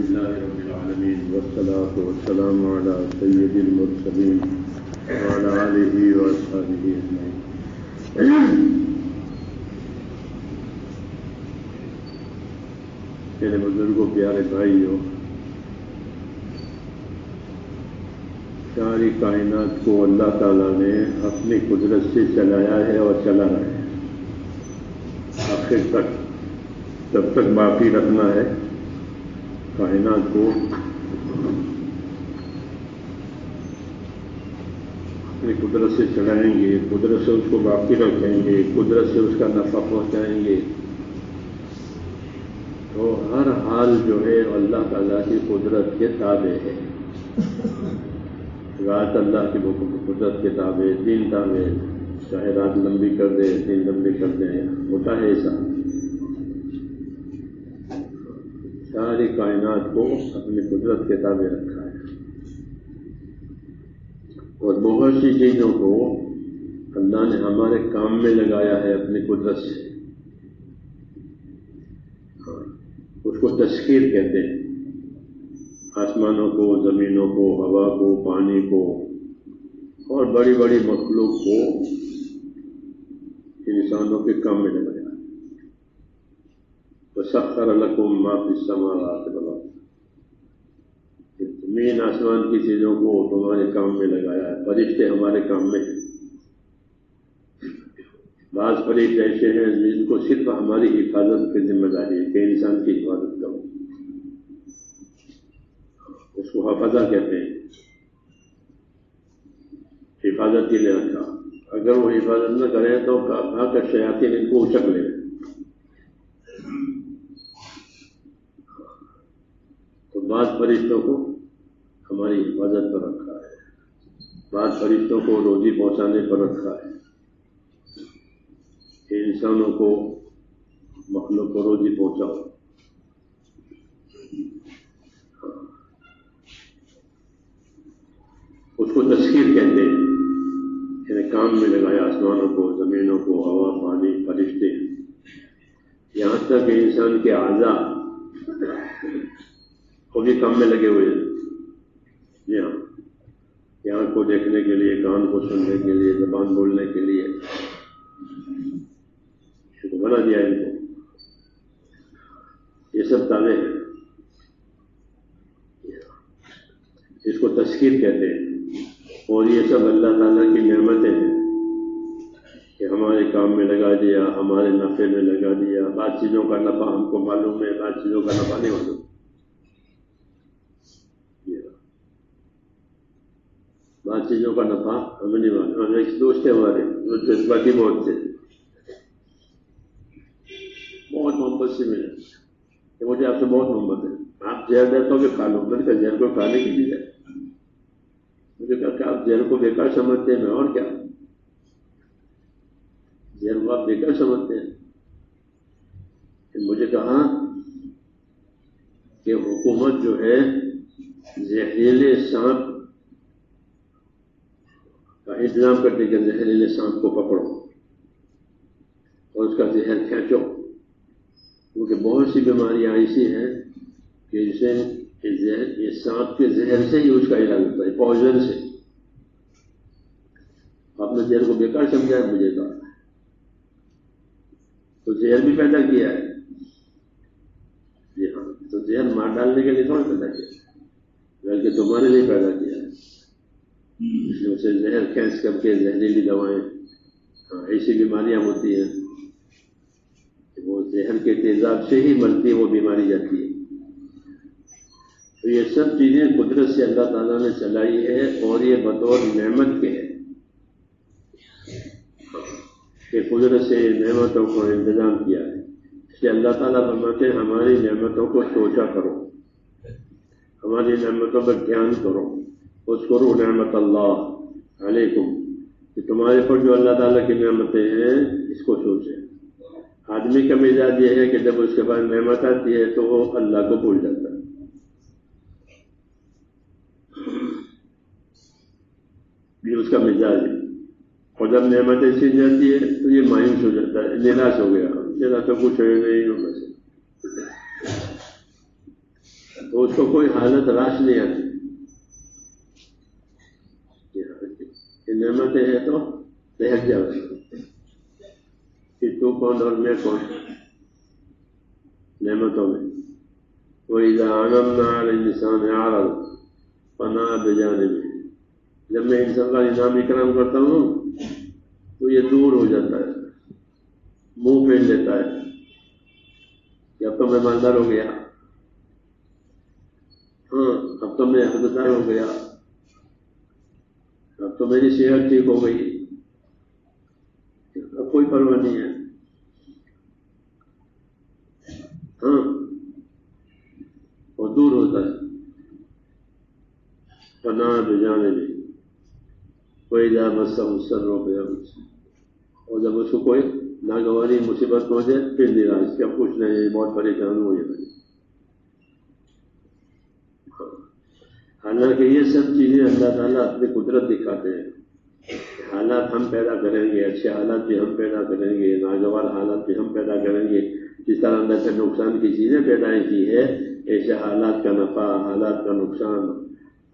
لله رب العالمين والصلاة والسلام على سيد المرسلين وعلى آله وأصحابه أجمعين. میرے بزرگوں، پیارے بھائیوں، ساری کائنات کو اللہ تعالیٰ نے اپنی قدرت سے چلایا ہے اور چلا رہا ہے آخر تک، جب تک باقی رکھنا ہے کائنات کو اپنی قدرت سے چلائیں گے، قدرت سے اس کو باقی رکھیں گے، قدرت سے اس کا نفع پہنچائیں گے. تو ہر حال جو ہے اللہ تعالیٰ کی قدرت کے تابع ہے. رات اللہ کے حکم قدرت کے تابع، دن تابع، چاہے رات لمبی کر دے دن لمبی کر دیں، ہوتا ہے ایسا. ساری کائنات کو اپنی قدرت کے تابع رکھا ہے اور بہت سی چیزوں کو اللہ نے ہمارے کام میں لگایا ہے اپنی قدرت سے. اس کو تسخیر کہتے ہیں. آسمانوں کو، زمینوں کو، ہوا کو، پانی کو اور بڑی بڑی مخلوق کو انسانوں کے کام میں لگایا. وَسَخَّرَ لَكُم مَّا فِي السَّمَاوَاتِ وَالْأَرْضِ، زمین آسمان کی چیزوں کو تمہارے کام میں لگایا ہے. فرشتے ہمارے کام میں ہیں. بعض فرشتے ایسے ہیں جن کو صرف ہماری حفاظت کی ذمہ داری ہے کہ انسان کی حفاظت کرو. اس کو حفاظہ کہتے ہیں. حفاظت کے لیے رکھا. اگر وہ حفاظت نہ کرے تو کہا کہ شیاطین ان کو اچک لے. تو بعض فرشتوں کو ہماری حفاظت پر رکھا ہے، بعض فرشتوں کو روزی پہنچانے پر رکھا ہے. انسانوں کو، مخلوق کو روزی پہنچاؤ. اس کو تسخیر کہتے ہیں. یعنی کام میں لگایا آسمانوں کو، زمینوں کو، ہوا، پانی، فرشتے، یہاں تک کہ انسان کے اعضاء وہ بھی کام میں لگے ہوئے ہیں. جی ہاں، آنکھ کو دیکھنے کے لیے، کان کو سننے کے لیے، زبان بولنے کے لیے بنا دیا ان کو. یہ سب تابع ہیں. اس کو تسخیر کہتے ہیں. اور یہ سب اللہ تعالیٰ کی نعمتیں ہیں کہ ہمارے کام میں لگا دیا، ہمارے نفع میں لگا دیا. بعض چیزوں کا نفع ہم کو معلوم ہے، بعض چیزوں کا نفع نہیں معلوم. بعض چیزوں کا نفع ہمیں نہیں معلوم. ایک دوست تھے ہمارے، جو جذباتی بہت تھے، بہت محبت سے ملے کہ مجھے آپ سے بہت محبت ہے، آپ زہر دیتا ہو کہ کھا لو. میں نے کہا زہر کو کھانے کی چیز ہے. مجھے کہا کہ آپ زہر کو بیکار سمجھتے ہیں. میں اور کیا، زہر کو آپ بیکار سمجھتے ہیں. مجھے کہا کہ حکومت جو ہے زہریلے سانپ کا انتظام کرتے کہ زہریلے سانپ کو پکڑو اور اس کا زہر کھینچو، کیونکہ بہت سی بیماریاں ایسی ہیں کہ جسے یہ سانپ کے زہر سے ہی اس کا علاج ہوتا ہے، پوائزن سے. آپ نے زہر کو بیکار سمجھا ہے. مجھے کہا تو زہر بھی پیدا کیا ہے. جی ہاں، تو زہر مار ڈالنے کے لیے تھوڑا پیدا کیا ہے، بلکہ تمہارے لیے پیدا کیا ہے. اس لیے اسے زہر کھینچ کر کے زہریلی دوائیں، ایسی بیماریاں ہوتی ہیں کہ وہ زہر کے تیزاب سے ہی مرتی ہے، وہ بیماری جاتی ہے. تو یہ سب چیزیں قدرت سے اللہ تعالیٰ نے چلائی ہے اور یہ بطور نعمت کے ہے کہ قدرت سے نعمتوں کو انتظام کیا ہے. اس لیے اللہ تعالیٰ فرماتے ہیں ہماری نعمتوں کو سوچا کرو، ہماری نعمتوں پر دھیان کرو. اذکروا نعمت اللہ علیکم، کہ تمہارے پر جو اللہ تعالیٰ کی نعمتیں ہیں اس کو سوچیں. آدمی کا مزاج یہ ہے کہ جب اس کے پاس نعمت آتی ہے تو وہ اللہ کو بھول جاتا ہے. یہ اس کا مزاج ہے. اور جب نعمتیں چھن جاتی ہے تو یہ مایوس ہو جاتا ہے، نراش ہو گیا، میرا تو کچھ ہے نہیں. تو تو اس کو کوئی حالت راش نہیں آتی. یہ نعمتیں ہیں تو بہک جاؤ کہ تو کون اور میں کون نعمتوں میں. وَإِذَا أَنْعَمْنَا عَلَى الْإِنسَانِ أَعْرَضَ فَنَأَى بِجَانِبِهِ. جب میں انسان کا انعام اکرام کرتا ہوں تو یہ دور ہو جاتا ہے, منہ پھیر لیتا ہے کہ اب تو میں مالدار ہو گیا, ہاں اب تو میں حقدار ہو گیا, اب تو میری صحت ٹھیک ہو گئی, اب کوئی پرواہ نہیں ہے. ہاں اور دور ہوتا ہے. فَنَأَى بِجَانِبِهِ وَإِذَا مَسَّهُ الشَّرُّ فَيَئُوسٌ. اور جب اس کو کوئی ناگواری مصیبت پہنچے پھر نراش کہ اب کچھ نہیں, بہت پریشان ہو یہ بھائی. حالانکہ یہ سب چیزیں اللہ تعالیٰ اپنی قدرت دکھاتے ہیں. حالات ہم پیدا کریں گے, اچھے حالات بھی ہم پیدا کریں گے, ناگوار حالات بھی ہم پیدا کریں گے. جس طرح اللہ سے نقصان کی چیزیں پیدا کی ہے, ایسے حالات کا نفع, حالات کا نقصان,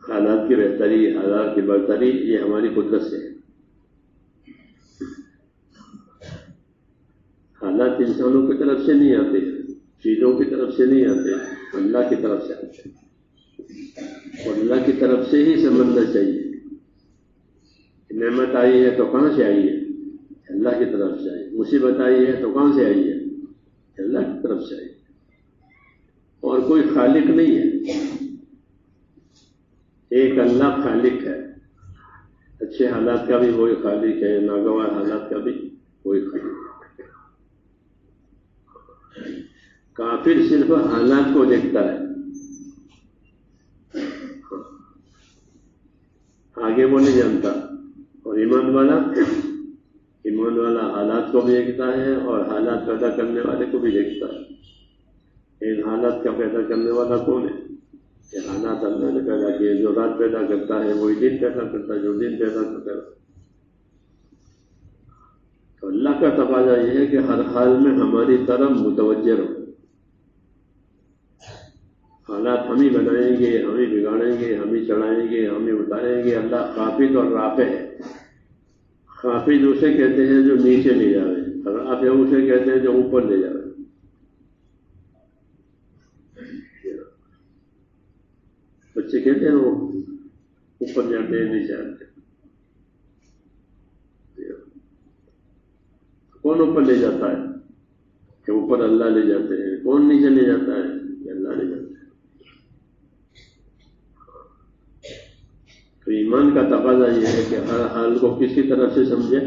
حالات کی بہتری, حالات کی برتری, یہ ہماری قدرت سے ہے. حالات انسانوں کی طرف سے نہیں آتے, چیزوں کی طرف سے نہیں آتے, اللہ کی طرف سے آتے ہیں. اور اللہ کی طرف سے ہی سمجھنا چاہیے. نعمت آئی ہے تو کہاں سے آئی ہے؟ اللہ کی طرف سے آئی. مصیبت آئی ہے تو کہاں سے آئی ہے؟ اللہ کی طرف سے آئی. اور کوئی خالق نہیں ہے, ایک اللہ خالق ہے. اچھے حالات کا بھی وہی خالق ہے, ناگوار حالات کا بھی وہی خالق ہے. کافر صرف حالات کو دیکھتا ہے, آگے وہ نہیں جانتا. اور ایمان والا حالات کو بھی دیکھتا ہے اور حالات پیدا کرنے والے کو بھی دیکھتا ہے. ان حالات کا پیدا کرنے والا کون ہے؟ کہ حالات اللہ نے پیدا کیے. جو رات پیدا کرتا ہے وہی دن پیدا کرتا ہے, جو دن پیدا کرتا ہے. تو اللہ کا تقاضا یہ ہے کہ ہر حال میں ہماری طرف متوجہ رہو. حالات ہم ہی بنائیں گے, ہم ہی بگاڑیں گے, ہم ہی چڑھائیں گے, ہم ہی اتاریں گے. اللہ خافض اور رافع ہے. خافض اسے کہتے ہیں جو نیچے لے جا رہے ہیں, رافع اسے کہتے ہیں جو اوپر لے جا رہے ہیں. بچے کہتے ہیں وہ اوپر جاتے ہیں نیچے آتے ہیں. کون اوپر لے جاتا ہے؟ کہ اوپر اللہ لے جاتے ہیں. کون نیچے لے جاتا ہے؟ کہ اللہ لے جاتا ہے. تو ایمان کا تقاضا یہ ہے کہ ہر حال کو کس کی طرف سے سمجھے؟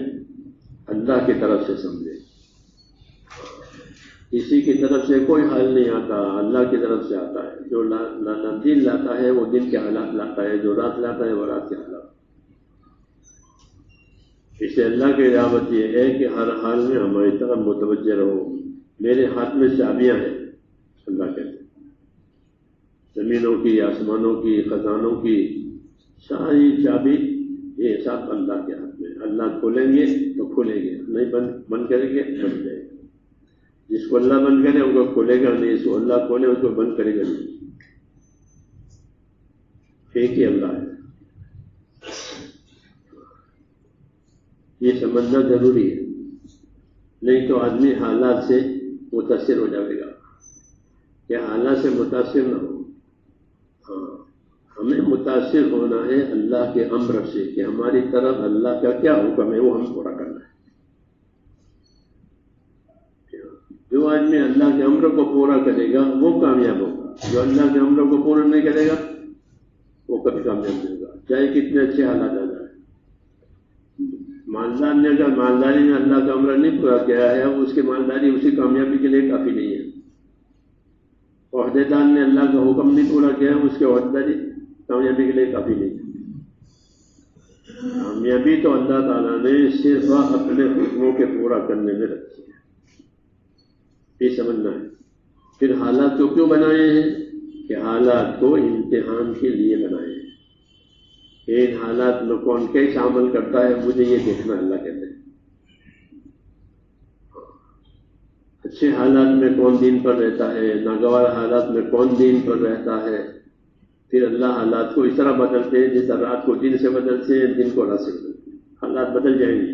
اللہ کی طرف سے سمجھے. کسی کی طرف سے کوئی حال نہیں آتا, اللہ کی طرف سے آتا ہے. جو دن لاتا ہے وہ دن کے حالات لاتا ہے, جو رات لاتا ہے وہ رات کے حالات. اس سے اللہ کی دعوت یہ ہے کہ ہر حال میں ہماری طرف متوجہ رہو. میرے ہاتھ میں چابیاں ہیں, اللہ کہتے ہیں, زمینوں کی, آسمانوں کی, خزانوں کی ساری چابی یہ سب اللہ کے ہاتھ میں. اللہ کھولیں گے تو کھولیں گے, نہیں بند کریں گے بند جائے گا. جس کو اللہ بند کرے اس کو کھولے گا نہیں, اس کو اللہ کھولے اس کو بند کرے گا نہیں. ایک ہی اللہ ہے. یہ سمجھنا ضروری ہے, نہیں تو آدمی حالات سے متاثر ہو جائے گا. کہ حالات سے متاثر نہ ہو. ہاں, ہمیں متاثر ہونا ہے اللہ کے امر سے, کہ ہماری طرف اللہ کا کیا حکم ہے وہ ہمیں پورا کرنا ہے. جو آدمی اللہ کے امر کو پورا کرے گا وہ کامیاب ہوگا. جو اللہ کے امر کو پورا نہیں کرے گا وہ کبھی کامیاب نہیں ہوگا, چاہے کتنے اچھے حالات آ جائیں. مالدار نے اگر مالداری میں اللہ کا امر نہیں پورا کیا ہے, اس کی مالداری اسی کامیابی کے لیے کافی نہیں ہے. عہدے دار نے اللہ کا حکم نہیں پورا کیا ہے, اس کی عہدیداری کامیابی کے لیے کافی نہیں ہے. کامیابی تو اللہ تعالیٰ نے صرف اپنے حکموں کے پورا کرنے میں رکھی ہے. یہ سمجھنا ہے. پھر حالات کو کیوں بنائے ہیں؟ کہ حالات کو امتحان کے لیے بنائے ہیں. ان حالات میں کون کیسے عمل کرتا ہے مجھے یہ دیکھنا, اللہ کہتے ہیں. اچھے حالات میں کون دین پر رہتا ہے، ناگوار حالات میں کون دین پر رہتا ہے. پھر اللہ حالات کو اس طرح بدلتے ہیں جس طرح رات کو دن سے بدلتے ہیں، دن کو رات سے بدلتے ہیں. حالات بدل جائیں گے،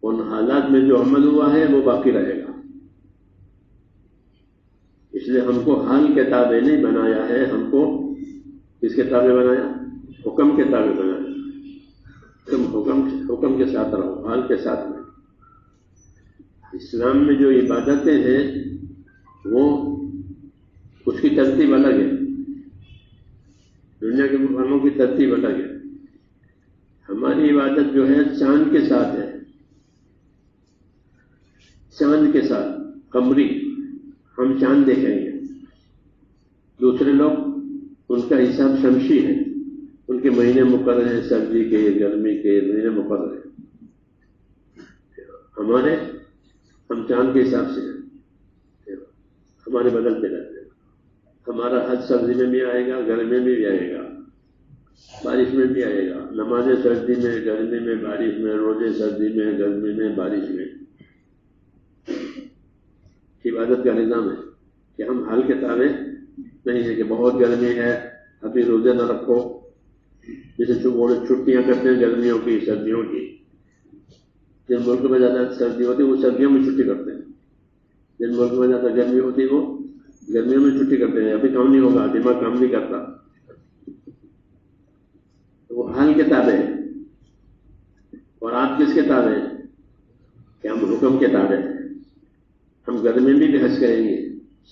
ان حالات میں جو عمل ہوا ہے وہ باقی رہے گا. اس لیے ہم کو حال کے تابع نہیں بنایا ہے، ہم کو کس کے تابع بنایا؟ حکم کے تابع بنایا. تم حکم کے ساتھ رہو، حال کے ساتھ نہیں. اسلام میں جو عبادتیں ہیں وہ اس کی ترتیب الگ ہے، دنیا کے مسلمانوں کی ترتیب الگ ہے. ہماری عبادت جو ہے چاند کے ساتھ ہے، چاند کے ساتھ قمری. ہم چاند دیکھیں گے. دوسرے لوگ ان کا حساب شمسی ہے، ان کے مہینے مقرر ہیں، سردی کے گرمی کے مہینے مقرر ہیں. ہم چاند کے حساب سے ہیں، ہمارے بدلتے رہتے ہیں. ہمارا حج سردی میں بھی آئے گا، گرمی میں بھی آئے گا، بارش میں بھی آئے گا. نمازیں سردی میں گرمی میں بارش میں، روزے سردی میں گرمی میں بارش میں. عبادت کا نظام ہے کہ ہم حال کے تابع نہیں ہے کہ بہت گرمی ہے ابھی روزے نہ رکھو. جیسے چھٹیاں کرتے ہیں گرمیوں کی سردیوں کی، جن ملک میں زیادہ سردی ہوتی ہے وہ سردیوں میں چھٹی کرتے ہیں، جن ملک میں زیادہ گرمی ہوتی ہے وہ گرمیوں میں چھٹی کرتے ہیں. ابھی کام نہیں ہوگا، دماغ کام نہیں کرتا. وہ حال کے تابع ہے. اور آپ کس کے تابع ہیں؟ کہ ہم حکم کے تابع ہیں. ہم گرمی میں بھی حج کریں گے.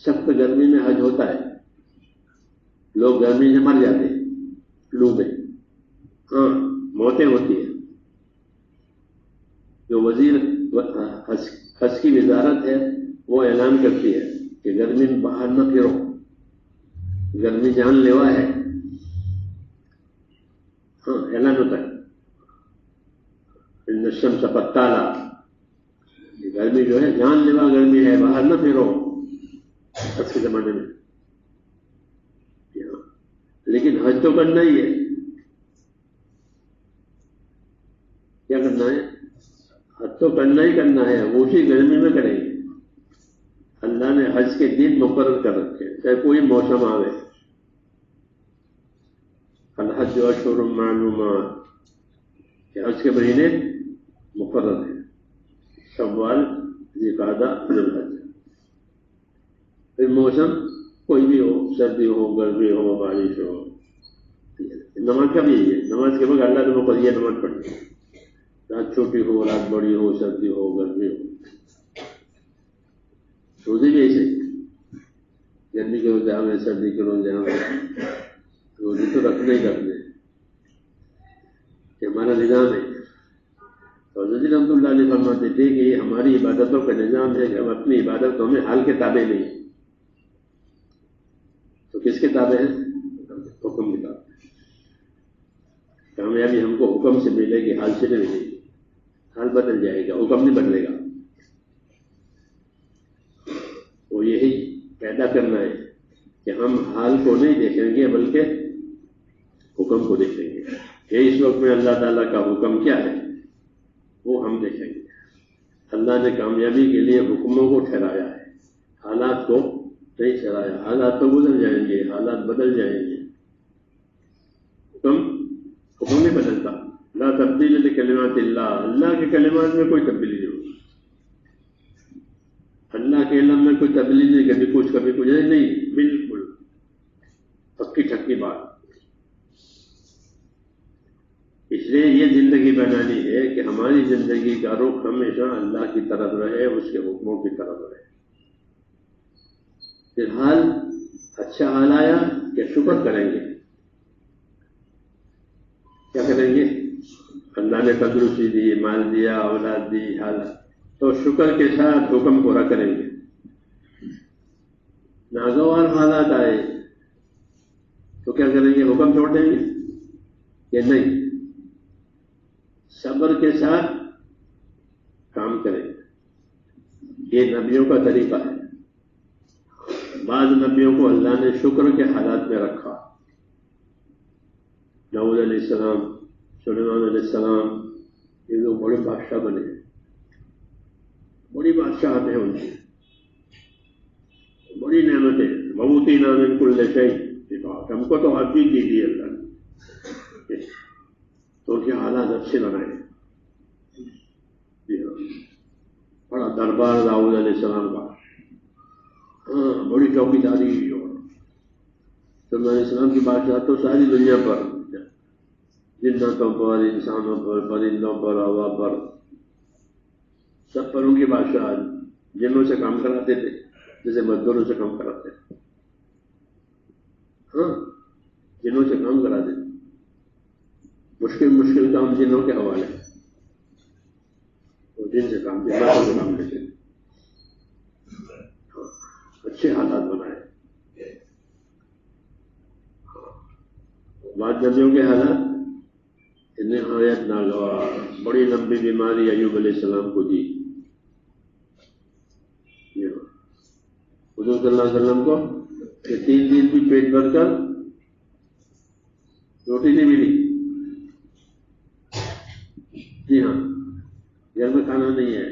سخت گرمی میں حج ہوتا ہے، لوگ گرمی سے مر جاتے ہیں لو میں. ہاں موتیں ہوتی ہیں. جو وزیر حج کی وزارت ہے وہ اعلان کرتی ہے کہ گرمی میں باہر نہ پھرو، گرمی جان لیوا ہے. ہاں اعلان ہوتا ہے الشمس قد طالع، گرمی جو ہے جان لیوا گرمی ہے، باہر نہ پھرو. حج کے زمانے میں لیکن حج تو کرنا ہی ہے. کیا کرنا ہے؟ حج تو کرنا ہی کرنا ہے، وہ اسی گرمی میں کریں گے. اللہ نے حج کے دن مقرر کر رکھے چاہے کوئی موسم آوے. الحج اشہر معلومات، کہ حج کے مہینے مقرر ہیں، شوال ذوالقعدہ ذوالحج. پھر موسم کوئی بھی ہو، سردی ہو گرمی ہو بارش ہو. نماز کا بھی یہی ہے، نماز کے بعد اللہ نے مقرر نماز پڑھنی ہے، رات چھوٹی ہو رات بڑی ہو، سردی ہو گرمی ہو. روزے بھی ایسے، گرمی کے روزے ہمیں، سردی کے روزے ہمیں. روزے تو رکھنے ہی رکھنے کہ ہمارا نظام ہے. حضرت رحمۃ اللہ علیہ فرماتے تھے کہ یہ ہماری عبادتوں کا نظام ہے کہ ہم اپنی عبادتوں میں حال کے تابع نہیں. تو کس کے تابع ہیں؟ حکم کے تابع. کامیابی ہم کو حکم سے ملے گی، حال سے نہیں ملے گی. حال بدل جائے گا، حکم نہیں بدلے گا. وہ یہی پیدا کرنا ہے کہ ہم حال کو نہیں دیکھیں گے بلکہ حکم کو دیکھیں گے کہ اس وقت میں اللہ تعالیٰ کا حکم کیا ہے وہ ہم دیکھیں گے. اللہ نے کامیابی کے لیے حکموں کو ٹھہرایا ہے، حالات کو نہیں ٹھہرایا. حالات تو گزر جائیں گے، حالات بدل جائیں گے. حکم نہیں بدلتا. لا تبدیل لکلمات اللہ، اللہ کے کلمات میں کوئی تبدیلی نہیں ہوگی. اللہ کے علم میں کوئی تبدیلی نہیں، کبھی کچھ نہیں، بالکل پکی ٹھکی بات. اس لیے یہ زندگی بنانی ہے کہ ہماری زندگی کا رخ ہمیشہ اللہ کی طرف رہے، اس کے حکموں کی طرف رہے. فی الحال اچھا حال آیا کہ شکر کریں گے. کیا کریں گے؟ اللہ نے تندرستی دی، مال دیا، اولاد دی، حالت، تو شکر کے ساتھ حکم پورا کریں گے. ناگوار حالات آئے تو کیا کریں گے؟ حکم چھوڑ دیں گے کہ نہیں، صبر کے ساتھ کام کریں گے. یہ نبیوں کا طریقہ ہے. بعض نبیوں کو اللہ نے شکر کے حالات میں رکھا. داؤد علیہ السلام، سلیمان علیہ السلام، یہ لوگ بڑے بادشاہ بنے، بڑی بادشاہت ہے ان کی. بڑی نعمتیں وَأُوتِينَا مِن كُلِّ شَيْءٍ، ہم کو تو ہر چیز دی دی اللہ نے، تو ان کے حالات اچھے بنائے. جی ہاں، بڑا دربار داؤد علیہ السلام کا، ہاں بڑی چوکی داری. تو علیہ السلام کی بادشاہ تو ساری دنیا پر، جنتوں پر، انسانوں پر، پرندوں پر، ہوا پر، سب پر ان کی بادشاہ. جنوں سے کام کراتے تھے جیسے مزدوروں سے کام کراتے ہیں. ہاں جنوں سے کام کراتے تھے، مشکل کام جنوں کے حوالے، وہ جن سے کام لیتے. اچھے حالات بنائے. بعض نبیوں کے حالات نہایت ناگوار، بڑی لمبی بیماری ایوب علیہ السلام کو دی. حضور صلی اللہ علیہ وسلم کو 3 دن بھی پیٹ بھر کر روٹی نہیں ملی. جی ہاں، گھر میں کھانا نہیں ہے،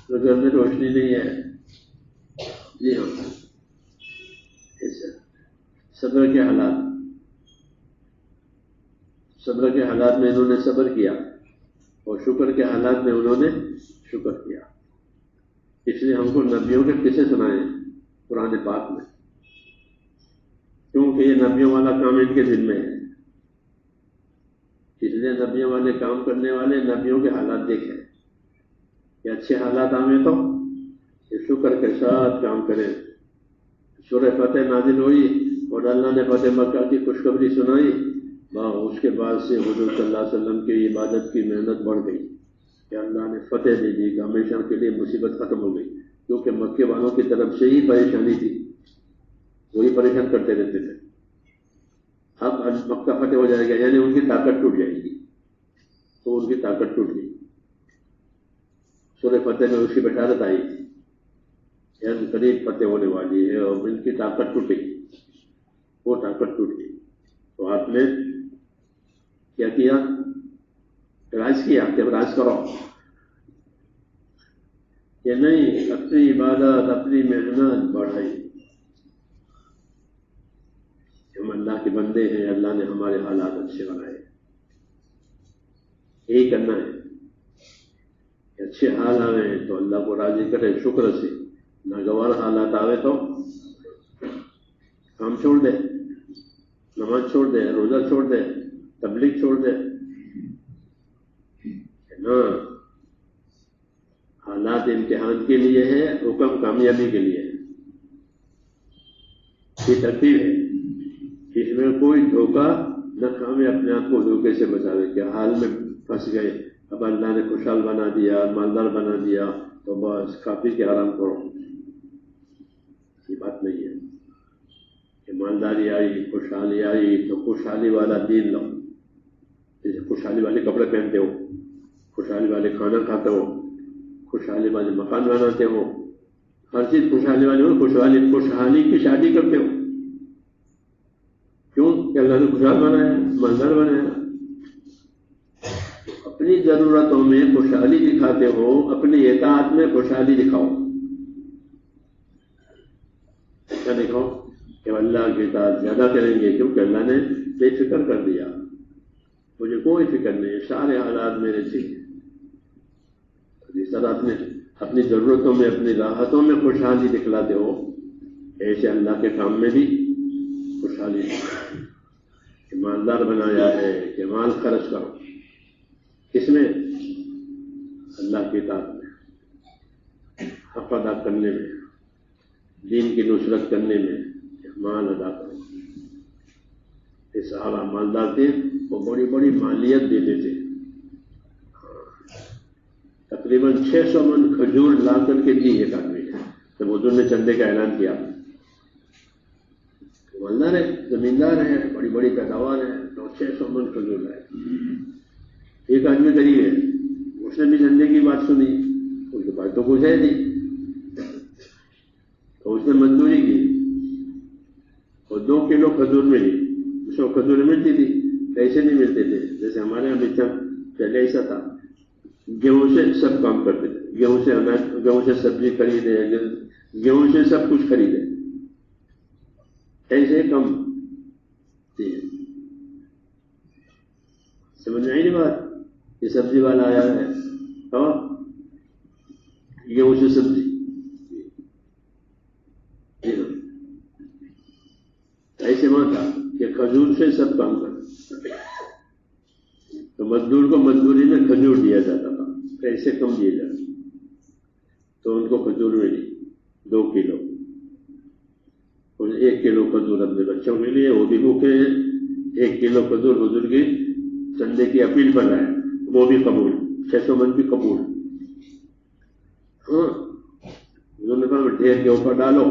تو گھر میں روشنی نہیں ہے. جی ہاں، صبر کے حالات میں انہوں نے صبر کیا، اور شکر کے حالات میں انہوں نے شکر کیا. اس لیے ہم کو نبیوں کے قصے سنائے قرآن پاک میں، کیونکہ یہ نبیوں والا کام ان کے دل میں ہے. اس لیے نبیوں والے کام کرنے والے نبیوں کے حالات دیکھیں کہ اچھے حالات آئیں تو یہ شکر کے ساتھ کام کریں. سورہ فتح نازل ہوئی اور اللہ نے فتح مکہ کی خوشخبری سنائی. اس کے بعد سے حضور صلی اللہ علیہ وسلم کی عبادت کی محنت بڑھ گئی کہ اللہ نے فتح دے دی کہ ہمیشہ کے لیے مصیبت ختم ہو گئی. کیونکہ مکے والوں کی طرف سے ہی پریشانی تھی، وہی پریشان کرتے رہتے تھے. اب مکہ فتح ہو جائے گا یعنی ان کی طاقت ٹوٹ جائے گی، تو ان کی طاقت ٹوٹ گئی. سورہ فتح میں اس کی بشارت آئی یعنی قریب فتح ہونے والی ہے، اور ان کی طاقت ٹوٹے گی. وہ طاقت ٹوٹ گئی تو آپ نے کیا راج کیا کہ راج کرو کہ نہیں، اپنی عبادت اپنی محنت بڑھائی. ہم اللہ کے بندے ہیں، اللہ نے ہمارے حالات اچھے بنائے. یہی کرنا ہے کہ اچھے حال آئے تو اللہ کو راضی کرے شکر سے، ناگوار حالات آئے تو کام چھوڑ دے، نماز چھوڑ دے، روزہ چھوڑ دے، تبلیغ چھوڑ دے. حالات امتحان کے لیے ہے، حکم کامیابی کے لیے ہے. یہ ترتیب ہے، اس میں کوئی دھوکہ نہ کام اپنے آپ کو دھوکے سے بچاوے کہ حال میں پھنس گئے، اب اللہ نے خوشحال بنا دیا، مالدار بنا دیا تو بس کافی کے آرام کرو. یہ بات نہیں ہے کہ مالداری آئی، خوشحالی آئی تو خوشحالی والا دین لو. جیسے خوشحالی والے کپڑے پہنتے ہو، خوشحالی والے کھانا کھاتے ہو، خوشحالی والے مکان بناتے ہو، ہر چیز خوشحالی والی ہو. خوشحالی کی شادی کرتے ہو، کیوں کہ اللہ نے خوشحال بنایا، مالدار بنایا. اپنی ضرورتوں میں خوشحالی دکھاتے ہو، اپنی اطاعت میں خوشحالی دکھاؤ. کیا دکھاؤ کہ اللہ کی اطاعت زیادہ کریں گے کیونکہ اللہ نے بے فکر کر دیا، مجھے کوئی فکر نہیں، سارے حالات میرے ٹھیک ہیں. جس طرح اپنی ضرورتوں میں اپنی راحتوں میں خوشحالی دکھلاتے ہو، ایسے اللہ کے کام میں بھی خوشحالی کہ مالدار بنایا ہے کہ مال خرچ کرو. کس میں؟ اللہ کی اطاعت میں، حق ادا کرنے میں، دین کی نصرت کرنے میں مال ادا کرو. یہ صحابہ مالدار تھے، وہ بڑی بڑی مالیت دیتے تھے. تقریباً 600 من کھجور لا کر کے دی ایک آدمی نے جب حضور نے چندے کا اعلان کیا. مالدار ہے، زمیندار ہے، بڑی بڑی پیداوار ہے، تو 600 من کھجور لائے. ایک آدمی غریب ہے، اس نے بھی چندے کی بات سنی، اس کے پاس تو کچھ ہے نہیں، تو اس نے مزدوری کی اور 2 کلو کھجور ملی. 100 کھجور ملتی تھی، پیسے نہیں ملتے تھے. جیسے ہمارے یہاں بچہ پہلے ایسا تھا، گیہوں سے سب کام کرتے تھے، گیہوں سے اناج، گیہوں سے سبزی خریدے، گیہوں سے سب کچھ خریدے. ایسے کم تھی. سمجھ میں آئی نہیں بات؟ یہ سبزی والا آیا ہے اور یہ اسی سبزی ایسے وہاں تھا کہ کھجور سے سب کام کرتا. تو مزدور کو مزدوری میں کھجور دیا جاتا تھا، پیسے کم دیے جاتے. تو ان کو کھجور ملی 2 کلو، اور 1 کلو کھجور اپنے بچوں کے لیے، وہ بھی بھوکے ہیں. 1 کلو کھجور حضور کی چندے کی اپیل پر آئے، وہ بھی قبول. 600 من بھی قبول. ہاں انہوں نے کہا ڈھیر کے اوپر ڈالو،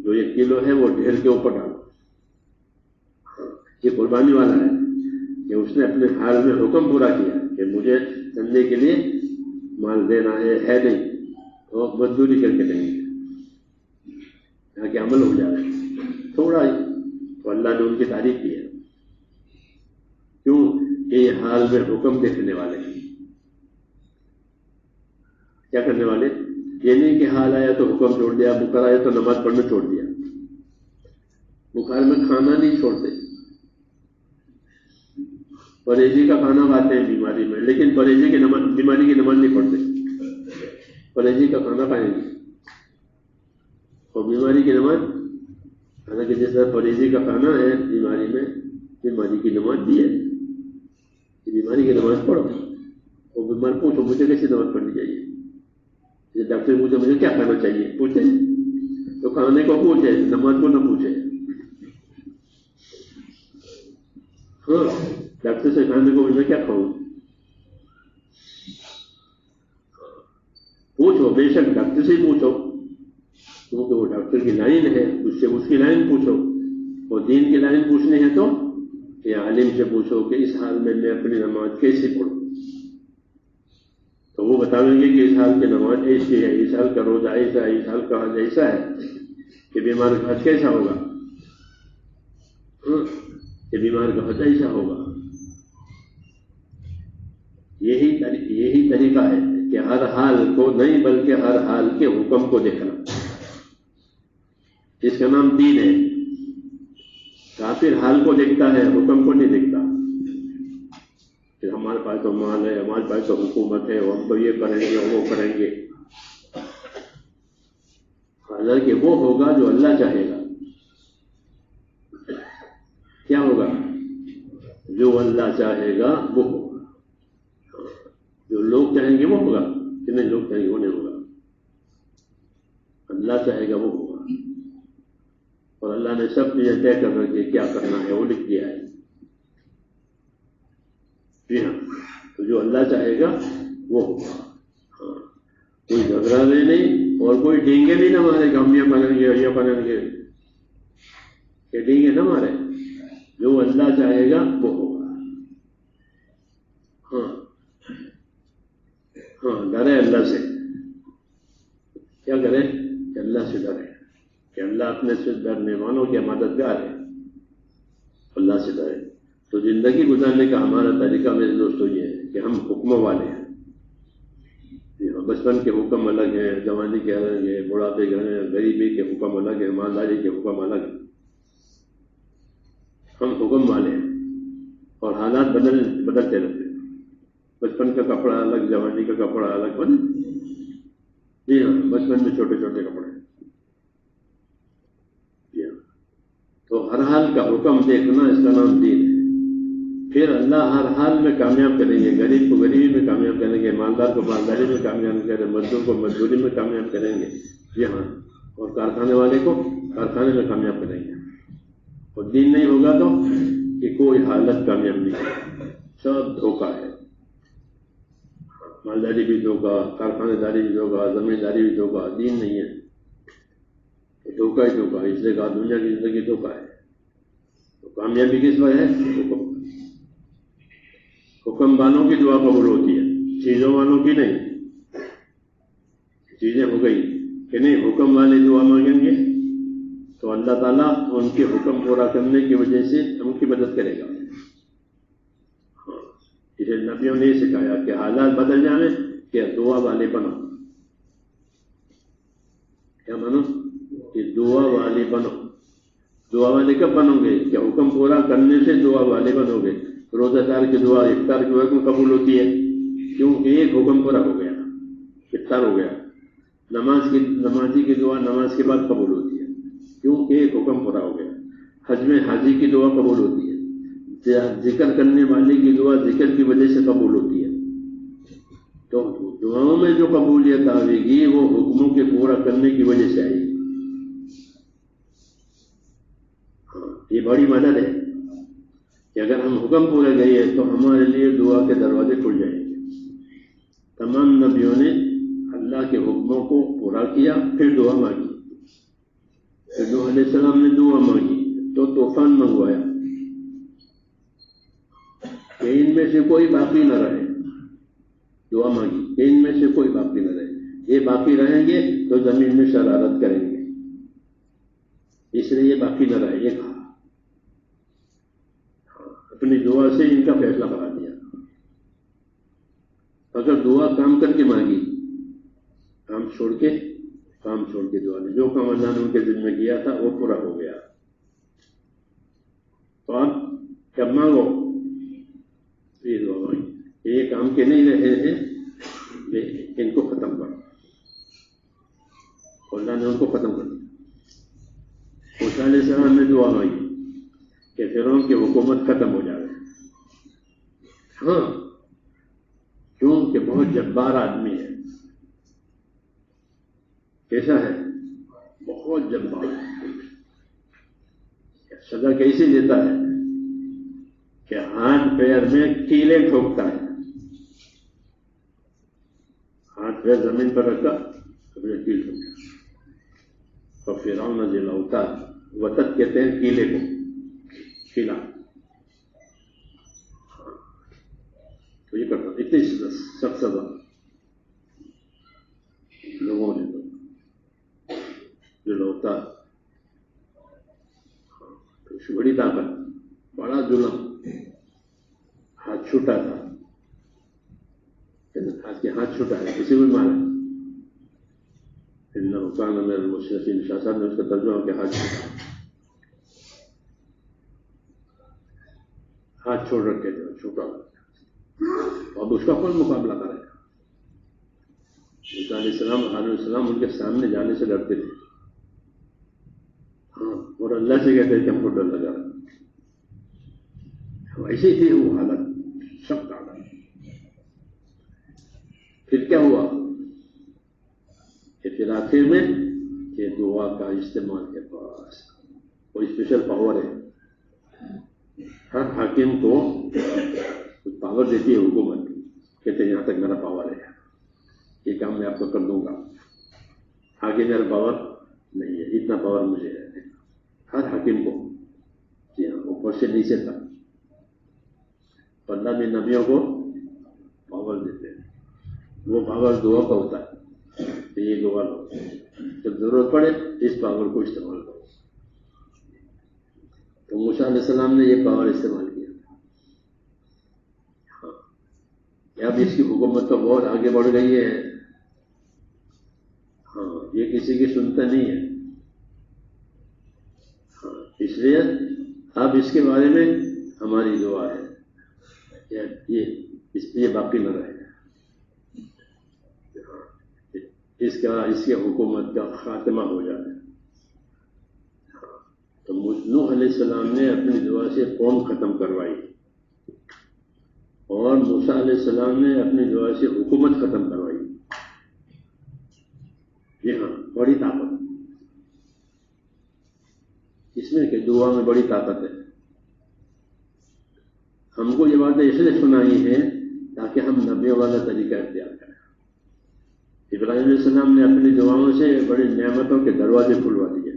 جو 1 کلو ہے وہ ڈھیر کے اوپر ڈالو. یہ قربانی والا ہے کہ اس نے اپنے حال میں حکم پورا کیا کہ مجھے چندے کے لیے مال دینا ہے نہیں، اور مزدوری کر کے دیں گے تاکہ عمل ہو جائے تھوڑا ہی. تو اللہ نے ان کی تعریف کی ہے. کیوں کہ یہ حال میں حکم دیکھنے والے ہیں. کیا کرنے والے؟ یہ نہیں کہ حال آیا تو حکم چھوڑ دیا، بخار آیا تو نماز پڑھنا چھوڑ دیا. بخار میں کھانا نہیں چھوڑتے، پرہیزی کا کھانا کھاتے ہیں بیماری میں، لیکن پرہیزی کی نماز، بیماری کی نماز نہیں پڑھتے. پرہیزی کا کھانا کھائیں گے اور بیماری کی نماز، حالانکہ جس طرح پرہیزی کا کھانا ہے بیماری میں، بیماری کی نماز بھی ہے. بیماری کی نماز پڑھو. اور بیمار پوچھو مجھے کیسی نماز پڑھنی چاہیے. ڈاکٹر پوچھے مجھے کیا کھانا چاہیے، پوچھے تو کھانے کو پوچھے، نماز کو نہ پوچھے. ہاں ڈاکٹر سے کھانے کو میں کیا کھاؤں، پوچھو، بے شک ڈاکٹر سے ہی پوچھو، کیونکہ وہ ڈاکٹر کی لائن ہے، اس سے اس کی لائن پوچھو. اور دین کی لائن پوچھنی ہے تو یہ عالم سے پوچھو کہ اس حال میں میں اپنی نماز کیسے پڑھوں. تو وہ بتائیں گے کہ اس حال کی نماز ایسی ہے، اس حال کا روزہ ایسا ہے، اس حال کا حج ایسا ہے، کہ بیمار کا حج کیسا ہوگا، کہ بیمار کا حج ایسا ہوگا. یہی طریقہ ہے کہ ہر حال کو نہیں بلکہ ہر حال کے حکم کو دیکھنا. اس کا نام دین ہے. کافر حال کو دیکھتا ہے، حکم کو نہیں دیکھتا. کہ ہمارے پاس تو مال ہے، ہمارے پاس تو حکومت ہے، ہم تو یہ کریں گے وہ کریں گے. حالانکہ وہ ہوگا جو اللہ چاہے گا. کیا ہوگا؟ جو اللہ چاہے گا وہ ہوگا. جو لوگ چاہیں گے وہ ہوگا، جتنے لوگ چاہیں گے وہ نہیں ہوگا. اللہ چاہے گا وہ ہوگا. اور اللہ نے سب چیزیں طے کر رکھی کیا کرنا ہے، وہ لکھ دیا ہے. جی ہاں، تو جو اللہ چاہے گا وہ ہوگا. ہاں کوئی جھگڑا نہیں اور کوئی ڈینگے بھی نہ مارے کہ ہم یہ بنیں گے اور یہ بنیں گے، کہ ڈینگے نہ مارے. جو اللہ چاہے گا وہ ہوگا. ہاں ڈرے اللہ سے. کیا کرے؟ کہ اللہ سے ڈرے، کہ اللہ اپنے سے ڈرنے والوں کے مددگار ہے. اللہ سے ڈرے. تو زندگی گزارنے کا ہمارا طریقہ میرے دوستوں یہ ہے کہ ہم حکموں والے ہیں. بچپن کے حکم الگ ہیں، جوانی کے الگ ہیں، بڑھاپے کے الگ ہیں، غریبی کے حکم الگ ہیں، مالداری کے حکم الگ ہیں. ہم حکم والے ہیں اور حالات بدلتے رہتے ہیں. بچپن کا کپڑا الگ، جوانی کا کپڑا الگ. جی ہاں، بچپن میں چھوٹے چھوٹے کپڑے. جی ہاں، تو ہر حال کا حکم دیکھنا اس کا نام دین ہے. پھر اللہ ہر حال میں کامیاب کریں گے. غریب کو غریبی میں کامیاب کریں گے، مالدار کو مالداری میں کامیاب کریں گے، مزدور کو مزدوری میں کامیاب کریں گے. جی ہاں، اور کارخانے والے کو کارخانے میں کامیاب کریں گے. اور دین نہیں ہوگا تو کہ کوئی حالت کامیاب نہیں ہے، سب دھوکہ ہے. مالداری بھی دھوکہ، کارخانے داری بھی دھوکہ، زمینداری بھی دھوکہ. دین نہیں ہے، دھوکہ ہی دھوکہ. اس لیے کہا دنیا کی زندگی دھوکہ ہے. تو کامیابی کس وجہ ہے؟ حکم والوں کی دعا قبول ہوتی ہے، چیزوں والوں کی نہیں. چیزیں ہو گئی کہ نہیں، حکم والے دعا مانگیں گے تو اللہ تعالیٰ ان کے حکم پورا کرنے کی وجہ سے ان کی مدد کرے گا. اسے نبیوں نے سکھایا کہ حالات بدل جانے کہ دعا والے بنو. کیا بنو؟ کہ دعا والے بنو. دعا والے کب بنو گے؟ کہ حکم پورا کرنے سے دعا والے بنو گے. روزہ دار کی دعا افطار کے وقت میں قبول ہوتی ہے، کیونکہ ایک حکم پورا ہو گیا، افطار ہو گیا. نمازی کی دعا نماز کے بعد قبول ہوتی ہے، کیونکہ ایک حکم پورا ہو گیا. حج میں حاجی کی دعا قبول ہوتی ہے. ذکر کرنے والے کی دعا ذکر کی وجہ سے قبول ہوتی ہے. تو دعاؤں میں جو قبولیت آئے گی وہ حکموں کے پورا کرنے کی وجہ سے آئے گی. یہ بڑی مدد ہے کہ اگر ہم حکم پورے گئے تو ہمارے لیے دعا کے دروازے کھل جائیں گے. تمام نبیوں نے اللہ کے حکموں کو پورا کیا، پھر دعا مانگی. پھر نوح علیہ السلام نے دعا مانگی تو طوفان منگوایا کہ ان میں سے کوئی باقی نہ رہے. دعا مانگی کہ ان میں سے کوئی باقی نہ رہے، یہ باقی رہیں گے تو زمین میں شرارت کریں گے، اس لیے یہ باقی نہ رہے. یہ کہا، اپنی دعا سے ان کا فیصلہ کرا دیا. اگر دعا کام کر کے مانگی، کام چھوڑ کے دعا نے جو کام اللہ نے ان کے دل میں کیا تھا وہ پورا ہو گیا. تو آپ کب مانگو یہ دعا مانگی، یہ کام کے نہیں رہے ہیں، ان کو ختم کرو. اللہ نے ان کو ختم کر دیا. موسیٰ علیہ السلام نے دعا مانگی کہ فرعون کی حکومت ختم ہو جائے. ہاں، کیونکہ بہت جبار آدمی ہے. کیسا ہے؟ بہت جبار. سزا کیسے دیتا ہے کہ ہاتھ پیر میں کیلیں ٹھوکتا ہے. ہاتھ پیر زمین پر رکھا اپنے کیل ٹھوکتا. تو فرعون ذی الاوتاد، وتد کہتے ہیں کیلے کو، کیلا. تو یہ کرتا اتنی سخت سزا لوگوں نے ذی الاوتاد. بڑی طاقت، بڑا ظلم. ہاتھ چھوٹا تھا، آج کے ہاتھ چھوٹا ہے، کسی کو مارا. کان من المسرفین، شاہ صاحب نے اس کا ترجمہ کہ ہاتھ چھوٹا، ہاتھ چھوڑ رکھے تھے، چھوٹا. اب اس کا کون مقابلہ کرے گا؟ موسیٰ علیہ السلام علیہ السلام ان کے سامنے جانے سے ڈرتے تھے. ہاں، اور اللہ سے کہتے کہ ہم کو ڈر لگا. ایسی تھی وہ حالت، سخت حالت. پھر کیا ہوا کہ پھر آخر میں کہ دعا کا استعمال کے پاس کوئی اسپیشل پاور ہے. ہر حاکم کو پاور دیتی ہے حکومت، کہتے ہیں یہاں تک میرا پاور ہے، یہ کام میں آپ کو کر دوں گا. آگے میرا پاور نہیں ہے، اتنا پاور مجھے ہے. ہر حاکم کو، جی ہاں، اوپر سے نیچے تک. اللہ میں نبیوں کو پاور دیتے ہیں. وہ پاور دعا کا ہوتا ہے کہ یہ دعا لو، جب ضرورت پڑے اس پاور کو استعمال کرو. تو موسیٰ علیہ السلام نے یہ پاور استعمال کیا. اب اس کی حکومت تو بہت آگے بڑھ گئی ہے. ہاں، یہ کسی کی سنتا نہیں ہے. ہاں، اس لیے اب اس کے بارے میں ہماری دعا ہے یہ باقی نہ رہے. اس کی حکومت کا خاتمہ ہو جائے. تو نوح علیہ السلام نے اپنی دعا سے قوم ختم کروائی، اور موسیٰ علیہ السلام نے اپنی دعا سے حکومت ختم کروائی. جی ہاں، بڑی طاقت اس میں کہ دعا میں بڑی طاقت ہے. ہم کو یہ باتیں اس لیے سنائی ہیں تاکہ ہم نبیوں والا طریقہ اختیار کریں. ابراہیم علیہ السلام نے اپنی دعاؤں سے بڑی نعمتوں کے دروازے کھلوا دیے.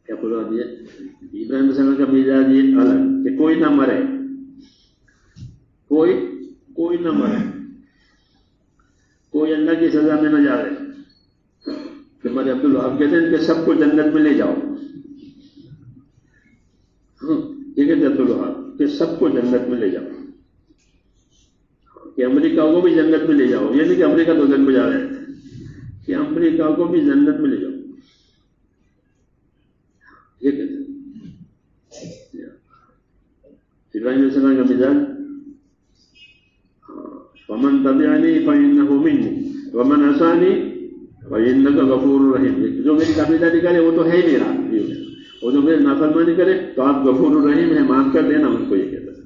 کیا کھلوا دیے؟ ابراہیم علیہ السلام کا مزاج یہ الگ کہ کوئی نہ مرے، کوئی نہ مرے، کوئی اللہ کی سزا میں نہ جائے. کہ ہمارے عبدالوہاب کہتے ہیں کہ سب کو جنت میں لے جاؤ. یہ کہتے عبدالوہاب کہ سب کو جنت میں لے جاؤ، کہ امریکہ کو بھی جنت میں لے جاؤ. یہ نہیں کہ امریکہ تو جنت میں جا رہے ہیں، کہ امریکہ کو بھی جنت میں لے جاؤ. یہ کہتے ہیں ابراہیم علیہ السلام کا مزاج ومن تبعنی فإنہ منی ومن عصانی فإنک غفور رحیم. جو میری تابعداری کرے وہ تو ہے ہی میرا، اور جو میری نافرمانی کرے تو آپ غفور الرحیم ہیں، معاف کر دینا. ان کو یہ کہتا ہے.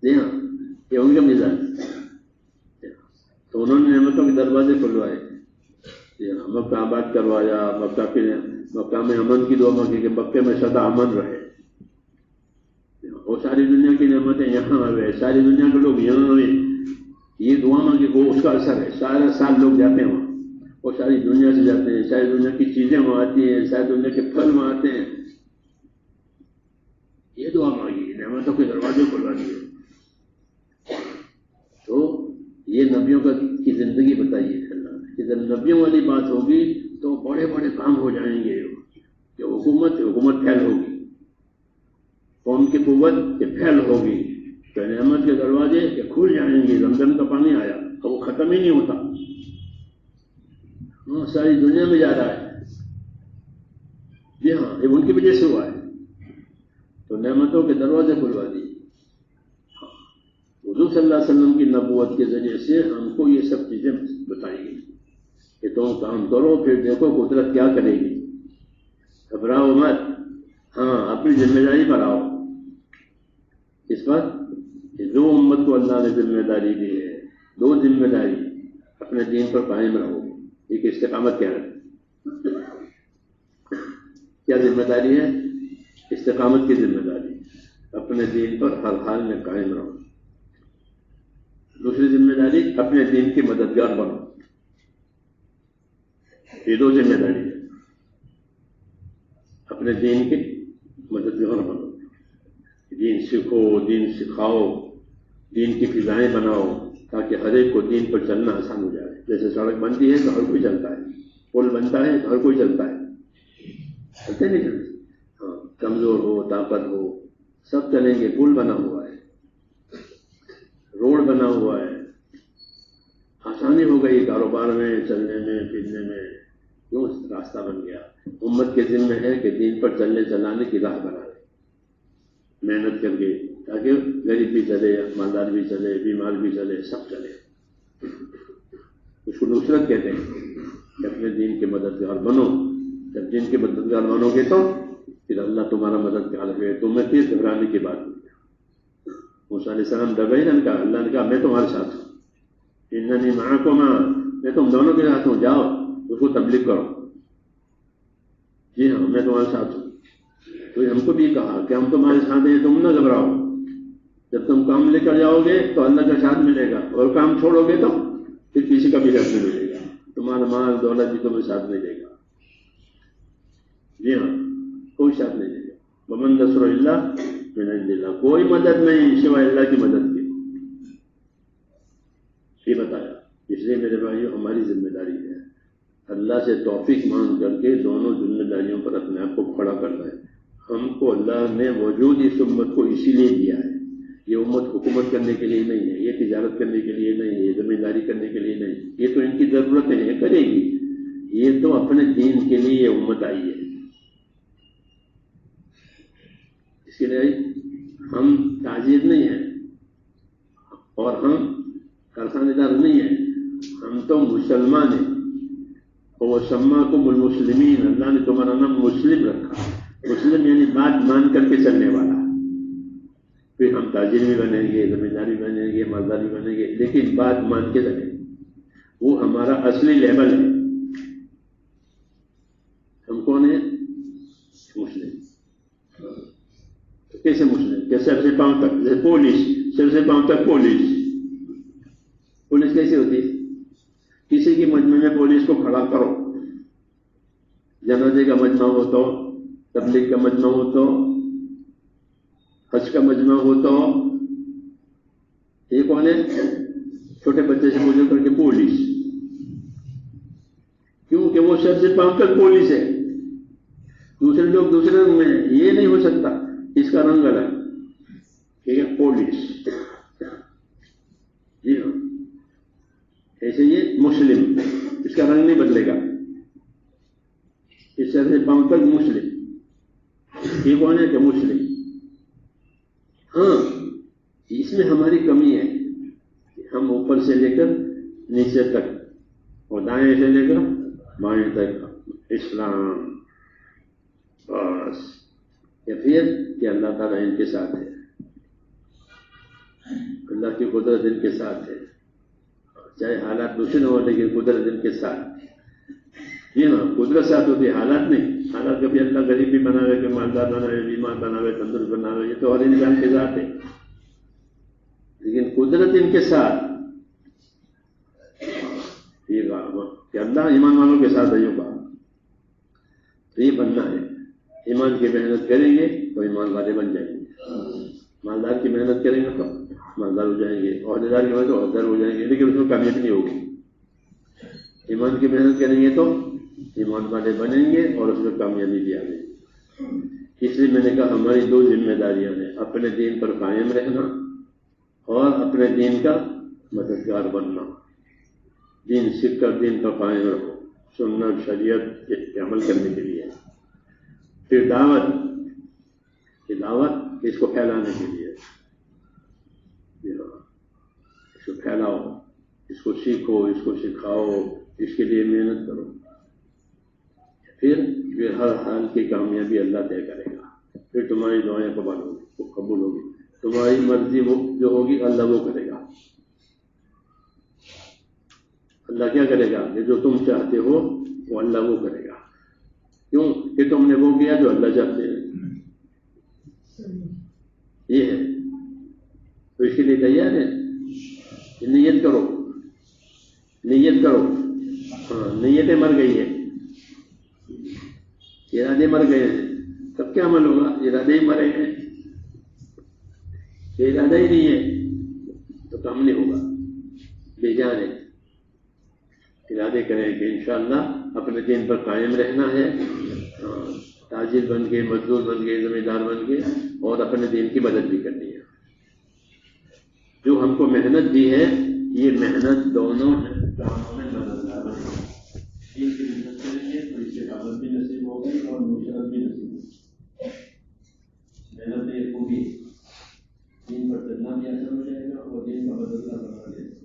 جی ہاں، یہ ان کا مزاج. تو انہوں نے نعمتوں کے دروازے کھلوائے، مکہ آباد کروایا، مکہ میں امن کی دعا مانگی کہ مکے میں سدا امن رہے. اور ساری دنیا کی نعمتیں یہاں آئے، ساری دنیا کے لوگ یہاں آئے، یہ دعا مانگی وہ اس کا اثر ہے. سارا سال لوگ جاتے ہیں وہاں، اور ساری دنیا سے جاتے ہیں، ساری دنیا کی چیزیں وہاں آتی ہیں، ساری دنیا کے پھل وہاں آتے ہیں. یہ دعا مانگی، نعمتوں کے دروازے کھلوا دیے. تو یہ نبیوں کی زندگی بتائیے اللہ نے کہ جب نبیوں والی بات ہوگی تو بڑے بڑے کام ہو جائیں گے. کہ حکومت پھیل ہوگی، قوم کی قوت کہ پھیل ہوگی، تو نعمت کے دروازے کہ کھل جائیں گے. زمزم کا پانی آیا اب وہ ختم ہی نہیں ہوتا، ساری دنیا میں جا رہا ہے. جی ہاں، یہ ان کی وجہ سے ہوا ہے. تو نعمتوں کے دروازے کھلوا دیے. حضور صلی اللہ علیہ وسلم کی نبوت کے ذریعے سے ہم کو یہ سب چیزیں بتائی گئی کہ تم کام کرو پھر دیکھو قدرت کیا کرے گی. گھبراؤ مت، ہاں اپنی ذمہ داری پر آؤ. اس پر جو امت کو اللہ نے ذمہ داری دی ہے، دو ذمہ داری، اپنے دین پر قائم رہو. ایک استقامت کیا ہے؟ کیا ذمہ داری ہے؟ استقامت کی ذمہ داری، اپنے دین پر ہر حال میں قائم رہو. دوسری ذمہ داری، اپنے دین کی مددگار بنو. یہ دو ذمہ داری ہے، اپنے دین کی مددگار بنو. دین سیکھو، دین سکھاؤ، دین کی فضائیں بناؤ تاکہ ہر ایک کو دین پر چلنا آسان ہو جائے. جیسے سڑک بنتی ہے تو ہر کوئی چلتا ہے، پل بنتا ہے تو ہر کوئی چلتا ہے. چلتے نہیں چلتے؟ ہاں، کمزور ہو طاقت ہو سب چلیں گے. پل بنا ہوا ہے، روڈ بنا ہوا ہے، آسانی ہو گئی کاروبار میں، چلنے میں، پھرنے میں. کیوں؟ راستہ بن گیا. امت کے ذمہ ہے کہ دین پر چلنے چلانے کی راہ بنا لے، محنت کر کے، تاکہ غریب بھی چلے، مالدار بھی چلے، بیمار بھی چلے، سب چلے. اس کو نصرت کہتے ہیں کہ اپنے دین کے مددگار بنو. جب دین کے مددگار بنو گے تو پھر اللہ تمہارا مددگار ہے. تمہیں پھر گھبرانے کی بات نہیں. موسیٰ علیہ السلام دبے نہ کہا، اللہ نے کہا میں تمہارے ساتھ ہوں. اننی معکما، میں تم دونوں کے ساتھ ہوں، جاؤ اس کو تبلیغ کرو. جی ہاں، میں تمہارے ساتھ ہوں. تو ہم کو بھی کہا کہ ہم تمہارے ساتھ ہیں، تم نہ گھبراؤ. جب تم کام لے کر جاؤ گے تو اللہ کا ساتھ ملے گا، اور کام چھوڑو گے تو پھر کسی کا بھی ساتھ نہیں ملے گا. تمہارا مال دولت بھی تمہیں ساتھ نہیں دے گا. جی ہاں، کوئی ساتھ نہیں دے گا. ومن نصر الا من عند اللہ، کوئی مدد نہیں سوائے اللہ کی مدد کی. یہ بتایا. اس لیے میرے بھائیو، ہماری ذمہ داری ہے اللہ سے توفیق مانگ کر کے دونوں ذمہ داریوں پر اپنے آپ کو کھڑا کرنا ہے. ہم کو اللہ نے وجود اس امت کو اسی لیے دیا ہے. یہ امت حکومت کرنے کے لیے نہیں ہے، یہ تجارت کرنے کے لیے نہیں ہے، یہ ذمہ داری کرنے کے لیے نہیں. یہ تو ان کی ضرورت ہے، کرے گی. یہ تو اپنے دین کے لیے یہ امت آئی ہے. اس کے لیے ہم تاجر نہیں ہیں اور ہم کارخانے دار نہیں ہیں، ہم تو مسلمان ہیں. اور سماکم المسلمین، اللہ نے تمہارا نام مسلم رکھا. مسلم یعنی بات مان کر کے چلنے والا. پھر ہم تاجر بھی بنیں گے، ذمہ داری بنیں گے، مالدار بھی بنیں گے، لیکن بات مان کے چلیں. وہ ہمارا اصلی لیول ہے. ہم کون ہیں؟ مسلم. کیسے مسلم؟ کہ سر سے پاؤں تک، جیسے پولیس، سر سے پاؤں تک پولیس. پولیس کیسے ہوتی ہے؟ کسی کی مجمع میں پولیس کو کھڑا کرو، جنازے کا مجمع ہو تو، تبلیغ کا مجمع ہو تو، حج کا مجمع ہو تو، یہ کون ہے؟ چھوٹے بچے سے پوچھو کر کے پولیس. کیوں کہ وہ سر سے پاؤں تک پولیس ہے. دوسرے لوگ دوسرے رنگ میں ہیں، یہ نہیں ہو سکتا، اس کا رنگ الگ. ٹھیک ہے، پولیس. جی ہاں، ایسے یہ مسلم، اس کا رنگ نہیں بدلے گا. سر سے پاؤں تک مسلم. یہ کون ہے کہ مسلم. ہاں اس میں ہماری کمی ہے کہ ہم اوپر سے لے کر نیچے تک اور دائیں سے لے کر بائیں تک اسلام بس. یا پھر کہ اللہ تعالیٰ ان کے ساتھ ہے, اللہ کی قدرت ان کے ساتھ ہے, چاہے حالات دوسرے ہو لیکن قدرت ان کے ساتھ. جی ہاں, قدرت ساتھ ہوتی ہے, حالات نہیں. حالات کبھی اللہ غریب بھی بناوے, کہ مالدار بناوے, بیمار بناوے, تندرست بناوے, یہ تو ہر انسان کے ساتھ ہے. لیکن قدرت ان کے ساتھ یہ کہ اللہ ایمان والوں کے ساتھ ہے. یہ بات تو یہ بننا ہے. ایمان کی محنت کریں گے تو ایمان والے بن جائیں گے. مالدار کی محنت کریں گے تو مالدار ہو جائیں گے, عہدیدار کی محنت تو عہدیدار ہو جائیں گے, لیکن اس میں کامیابی نہیں ہوگی. ایمان کی محنت کریں گے تو ایمان والے بنیں گے اور اس میں کامیابی بھی آ گئی. اس لیے میں نے کہا ہماری دو ذمہ داریاں ہیں, اپنے دین پر قائم رہنا اور اپنے دین کا مددگار بننا. دین سیکھ کر دین پر قائم رہو, سنت شریعت کے عمل کرنے کے لیے. پھر دعوت اس کو پھیلانے کے لیے, اس کو پھیلاؤ, اس کو سیکھو, اس کو سکھاؤ, اس کے لیے محنت کرو. پھر ہر حال کی کامیابی اللہ طے کرے گا. پھر تمہاری دعائیں قبول ہوگی. تمہاری مرضی جو ہوگی اللہ وہ کرے گا. اللہ کیا کرے گا کہ جو تم چاہتے ہو وہ اللہ وہ کرے گا. کیوں کہ تم نے وہ کیا جو اللہ چاہتے ہیں. یہ ہے تو اس کے لیے تیار ہے. نیت کرو, نیت کرو. ہاں, نیتیں مر گئی ہیں, ارادے مر گئے ہیں, تب کیا عمل ہوگا؟ ارادے ہی مرے ہیں. ارادہ ہی نہیں ہے تو کام نہیں ہوگا, بے جان ہے. ارادے کریں کہ انشاءاللہ اپنے دین پر قائم رہنا ہے, تاجر بن کے, مزدور بن کے, ذمہ دار بن کے, اور اپنے دین کی مدد بھی کرنی ہے. جو ہم کو محنت دی ہے یہ محنت دونوں کاموں میں مددگار ہے. دین کی محنت کریں گے تو اس سے عمل بھی نصیب ہوگی اور نصرت بھی نصیب ہوگی. محنت ایک ہوگی, دین پر چلنا بھی آسان ہو جائے گا اور دین کا بدلنا بنا دے گا.